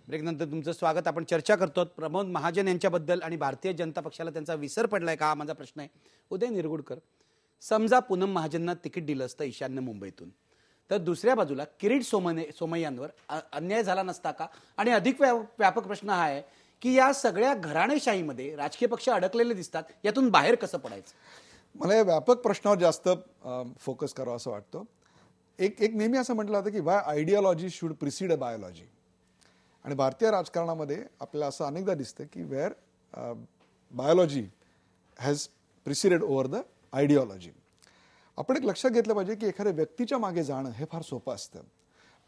ब्रेकनंतर तुमचं स्वागत. आपण चर्चा करतो प्रमोद महाजन यांच्याबद्दल आणि भारतीय जनता पक्षाला त्यांचा विसर पडलाय का हा माझा प्रश्न आहे. उदय निरगुडकर, समजा पूनम महाजनना तिकीट दिलं असतं ईशान्य मुंबईतून, तर दुसऱ्या बाजूला किरीट सोमय्यांवर अन्याय झाला नसता का? आणि अधिक व्यापक प्रश्न हा आहे की या सगळ्या घराणेशाहीमध्ये राजकीय पक्ष अडकलेले दिसतात, यातून बाहेर कसं पडायचं? मला या व्यापक प्रश्नावर जास्त फोकस करावं असं वाटतं. एक नेहमी असं म्हटलं जातं की why ideology should precede a biology. आणि भारतीय राजकारणामध्ये आपल्याला असं अनेकदा दिसतं की where biology has preceded over the ideology. आपण एक लक्षात घेतलं पाहिजे की एखाद्या व्यक्तीच्या मागे जाणं हे फार सोपं असतं,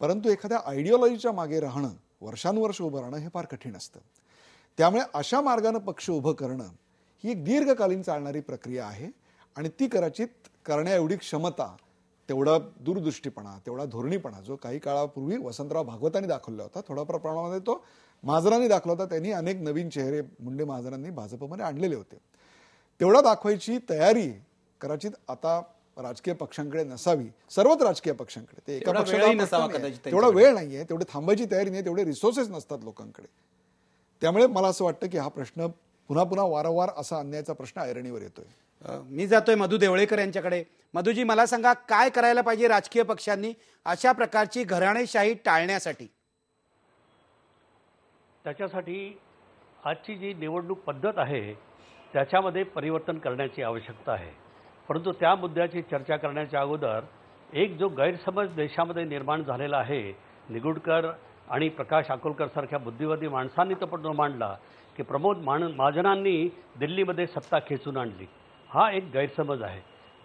परंतु एखाद्या आयडियोलॉजीच्या मागे राहणं, वर्षानुवर्ष उभं राहणं हे फार कठीण असतं. त्यामुळे अशा मार्गानं पक्ष उभं करणं ही एक दीर्घकालीन चालणारी प्रक्रिया आहे आणि ती कदाचित करण्या एवढी क्षमता, तेवढा दूरदृष्टीपणा, तेवढा धोरणीपणा जो काही काळापूर्वी वसंतराव भागवतांनी दाखवला होता, थोड्या प्रमाणामध्ये तो महाजनांनी दाखवला होता. त्यांनी अनेक नवीन चेहरे मुंडे महाजनांनी भाजपमध्ये आणलेले होते. तेवढा दाखवायची तयारी कदाचित आता राजकीय पक्षांकडे नसावी, सर्वच राजकीय पक्षांकडे. ते एका पक्षाला तेवढा वेळ नाहीये, तेवढे थांबायची तयारी नाही, तेवढे रिसोर्सेस नसतात लोकांकडे. त्यामुळे मला असं वाटतं की हा प्रश्न पुन्हा पुन्हा वारंवार असा अन्यायाचा प्रश्न ऐरणीवर येतोय. मी जातोय मधु देवळेकर यांच्याकडे. मधुजी, मला सांगा, काय करायला पाहिजे राजकीय पक्षांनी अशा प्रकारची घराणेशाही टाळण्यासाठी? त्याच्यासाठी आजची जी निवडणूक पद्धत आहे त्याच्यामध्ये परिवर्तन करण्याची आवश्यकता आहे. परंतु त्या मुद्द्याची चर्चा करण्याच्या अगोदर एक जो गैरसमज देशामध्ये निर्माण झालेला आहे, निगुडकर आणि प्रकाश आकोलकर सारख्या बुद्धिवादी माणसांनी तो पण मांडला की प्रमोद महाजनांनी दिल्लीमध्ये सत्ता खेचून आणली. हा एक गैरसमज आहे.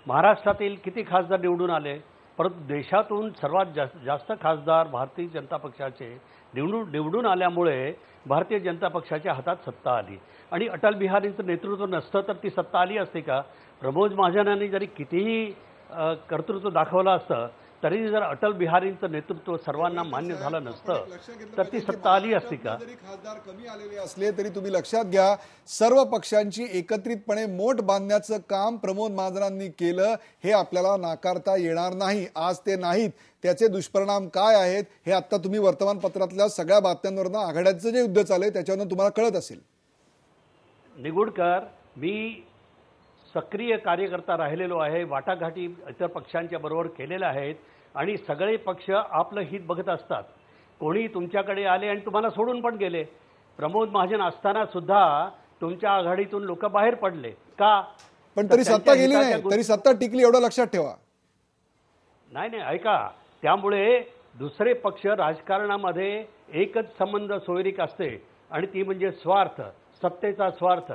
महाराष्ट्रातील किती खासदार निवडून आले, परंतु देशातून सर्वात जास्त खासदार भारतीय जनता पक्षाचे निवडून आल्यामुळे भारतीय जनता पक्षाच्या हातात सत्ता आली. आणि अटल बिहारींचं नेतृत्व नसतं तर ती सत्ता आली असते का? प्रमोद महाजनांनी जरी कितीही कर्तृत्व दाखवलं असतं तरी जर अटल बिहारींचं नेतृत्व सर्वांना मान्य झालं नसतं तर ती सत्ता आली असती का? जरी खासदार कमी आलेले असले तरी तुम्ही लक्षात घ्या, सर्व पक्षांची एकत्रितपणे मोठ बांधण्याचं काम प्रमोद महाजनांनी केलं, हे आपल्याला नाकारता येणार नाही. आज ते नाहीत, त्याचे दुष्परिणाम काय आहेत हे आता तुम्ही वर्तमानपत्रातल्या सगळ्या बातम्यांवरनं आघाड्याचं जे युद्ध चाललंय त्याच्यावरून तुम्हाला कळत असेल. निगुडकर, मी सक्रिय कार्यकर्ता राहिलेलो आहे, वाटाघाटी इतर पक्षांच्या बरोबर केलेल्या आहेत आणि सगळे पक्ष आपलं हित बघत असतात. कोणी तुमच्याकडे आले आणि तुम्हाला सोडून पण गेले. प्रमोद महाजन असताना सुद्धा तुमच्या आघाडीतून लोक बाहेर पडले का? पण तरी सत्ता गेली नाही, तरी सत्ता टिकली, एवढं लक्षात ठेवा. नाही, ऐका, त्यामुळे दुसरे पक्ष राजकारणामध्ये एकच संबंध सोयरीक असते आणि ती म्हणजे स्वार्थ, सत्तेचा स्वार्थ.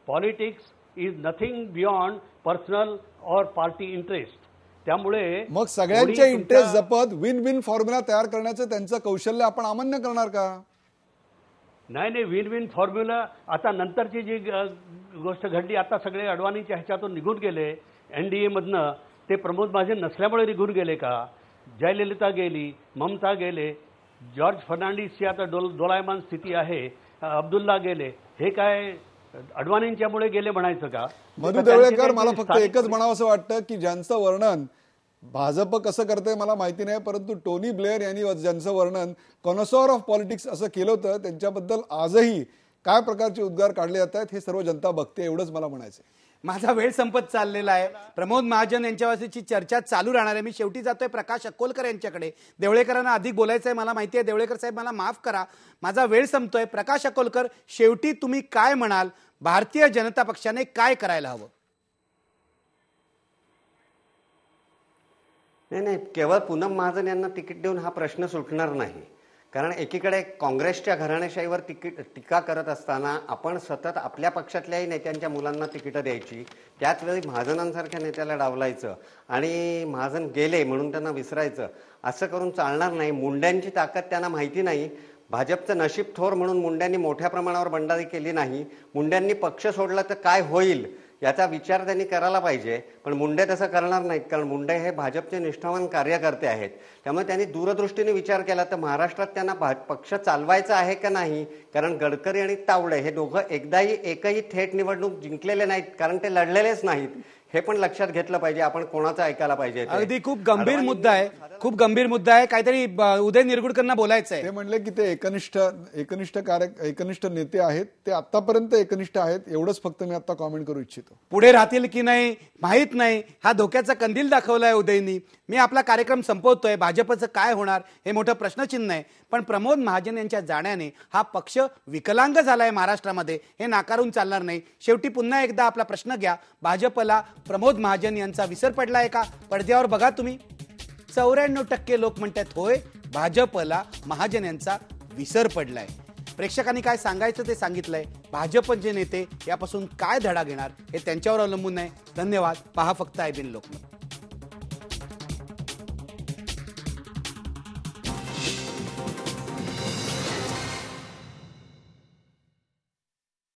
Politics is nothing beyond personal और पार्टी इंटरेस्ट. त्यामुळे मग सगळ्यांचे इंटरेस्ट जपत विन विन फॉर्म्युला तयार करण्याचं त्यांचं कौशल्य आपण अमान्य करणार का? नाही, विन विन फॉर्म्युला आता नंतरची जी गोष्ट घडली, आता सगळे अडवाणीच्या ह्याच्यातून निघून गेले एनडीए मधनं. ते प्रमोद महाजन नसल्यामुळे निघून गेले का? जयललिता गेली, ममता गेले, जॉर्ज फर्नांडिसची आता डोलायमान स्थिती आहे, अब्दुल्ला गेले. हे काय अडवाणींच्यामुळे गेले म्हणायचं का? मधु देवळेकर, मला फक्त एकच म्हणावं असं वाटतं की ज्यांचं वर्णन भाजप कसं करते मला माहिती नाही, परंतु टोनी ब्लेअर यांनी ज्यांचं वर्णन कॉनसॉर ऑफ पॉलिटिक्स असं केलं होतं, त्यांच्याबद्दल आजही काय प्रकारचे उद्गार काढले जात आहेत हे सर्व जनता बघते, एवढंच मला म्हणायचं. माझा वेळ संपत चाललेला आहे. प्रमोद महाजन यांच्यावरची चर्चा चालू राहणार आहे. मी शेवटी जातोय प्रकाश अकोलकर यांच्याकडे. देवळेकरांना अधिक बोलायचं आहे मला माहिती आहे. देवळेकर साहेब, मला माफ करा, माझा वेळ संपतोय. प्रकाश अकोलकर, शेवटी तुम्ही काय म्हणाल? भारतीय जनता पक्षाने काय करायला हवं? नाही, केवळ पूनम महाजन यांना तिकीट देऊन हा प्रश्न सुटणार नाही. कारण एकीकडे काँग्रेसच्या घराणेशाहीवर टीका करत असताना आपण सतत आपल्या पक्षातल्याही नेत्यांच्या मुलांना तिकीटं द्यायची, त्याचवेळी महाजनांसारख्या नेत्याला डावलायचं आणि महाजन गेले म्हणून त्यांना विसरायचं, असं करून चालणार नाही. मुंड्यांची ताकद त्यांना माहिती नाही. भाजपचं नशीब थोर म्हणून मुंड्यांनी मोठ्या प्रमाणावर बंडारी केली नाही. मुंड्यांनी पक्ष सोडला तर काय होईल याचा विचार त्यांनी करायला पाहिजे. पण मुंडे तसं करणार नाहीत, कारण मुंडे हे भाजपचे निष्ठावान कार्यकर्ते आहेत. त्यामुळे त्यांनी दूरदृष्टीने विचार केला तर महाराष्ट्रात त्यांना पक्ष चालवायचा आहे का नाही. कारण गडकरी आणि तावडे हे दोघं एकही थेट निवडणूक जिंकलेले नाहीत, कारण ते लढलेलेच नाहीत. हे पण लक्षात घेतलं पाहिजे. आपण कोणाचं ऐकायला पाहिजे ते. अगदी खूप गंभीर मुद्दा आहे, खूप गंभीर मुद्दा आहे. काहीतरी उदय निरगुडकरांना बोलायचं आहे. ते म्हणले की ते एकनिष्ठ नेते आहेत, ते आतापर्यंत एकनिष्ठ आहेत, एवढंच फक्त मी आता कॉमेंट करू इच्छितो. पुढे राहतील की नाही माहीत नाही, हा धोक्याचा कंदील दाखवलाय उदयनी. मी आपला कार्यक्रम संपवतोय. भाजपचं काय होणार हे मोठं प्रश्नचिन्ह आहे. पण प्रमोद महाजन यांच्या जाण्याने हा पक्ष विकलांग झालाय महाराष्ट्रामध्ये, हे नाकारून चालणार नाही. शेवटी पुन्हा एकदा आपला प्रश्न घ्या, भाजपला प्रमोद महाजन यांचा विसर पडलाय का? पडद्यावर बघा तुम्ही, 94% लोक म्हणतात होय, भाजपला महाजन यांचा विसर पडलाय. प्रेक्षकांनी काय सांगायचं ते सांगितलंय. भाजपचे नेते यापासून काय धडा घेणार हे त्यांच्यावर अवलंबून आहे. धन्यवाद. पहा फक्त IBN लोकमत.